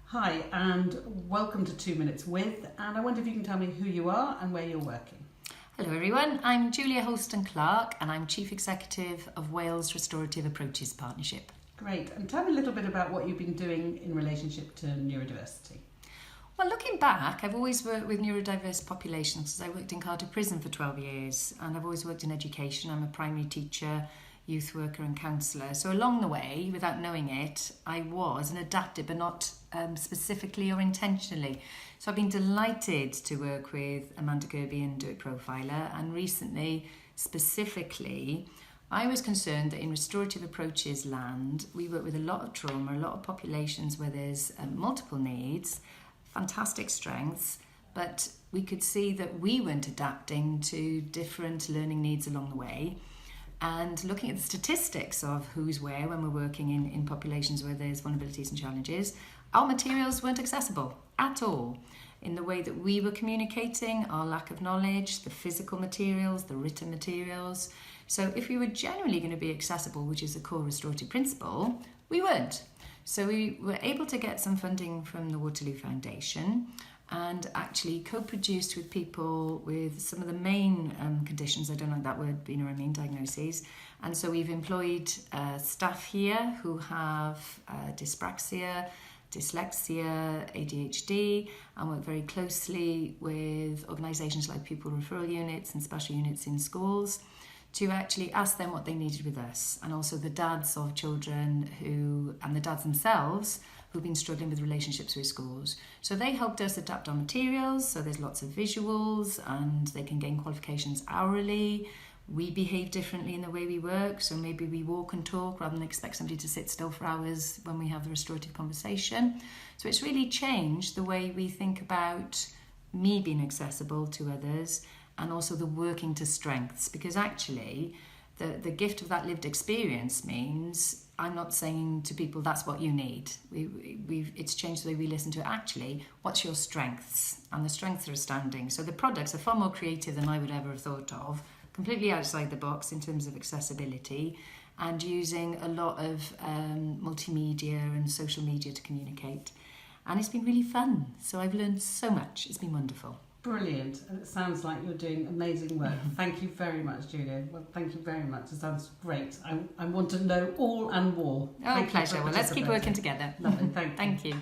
Hi, and welcome to 2 Minutes With, and I wonder if you can tell me who you are and where you're working. Hello everyone, I'm Julia Houlston Clark and I'm Chief Executive of Wales Restorative Approaches Partnership. Great, and tell me a little bit about what you've been doing in relationship to neurodiversity. Well, looking back, I've always worked with neurodiverse populations because I worked in Cardiff Prison for 12 years and I've always worked in education. I'm a primary teacher, youth worker and counsellor. So along the way, without knowing it, I was an adapted, but not specifically or intentionally. So I've been delighted to work with Amanda Kirby and Do It Profiler, and recently, specifically, I was concerned that in restorative approaches land, we work with a lot of trauma, a lot of populations where there's multiple needs, fantastic strengths, but we could see that we weren't adapting to different learning needs along the way. And looking at the statistics of who's where when we're working in populations where there's vulnerabilities and challenges, our materials weren't accessible at all. In the way that we were communicating, our lack of knowledge, the physical materials, the written materials. So if we were generally going to be accessible, which is a core restorative principle, we weren't. So we were able to get some funding from the Waterloo Foundation and actually co-produced with people with some of the main conditions, I don't like that word, but you know what I mean, diagnoses. And so we've employed staff here who have dyspraxia, dyslexia, ADHD, and work very closely with organisations like pupil referral units and special units in schools to actually ask them what they needed with us, and also the dads of children and the dads themselves who've been struggling with relationships with schools. So they helped us adapt our materials, so there's lots of visuals and they can gain qualifications hourly. We behave differently in the way we work, so maybe we walk and talk rather than expect somebody to sit still for hours when we have the restorative conversation. So it's really changed the way we think about me being accessible to others and also the working to strengths, because actually the gift of that lived experience means I'm not saying to people that's what you need. It's changed the way we listen to it. Actually, what's your strengths? And the strengths are astounding. So the products are far more creative than I would ever have thought of, completely outside the box in terms of accessibility, and using a lot of multimedia and social media to communicate. And it's been really fun. So I've learned so much. It's been wonderful. Brilliant, and it sounds like you're doing amazing work. Thank you very much, Julia. Well, thank you very much. It sounds great. I want to know all and more. Oh, pleasure. Well, let's keep working together. Lovely, thank you. Thank you.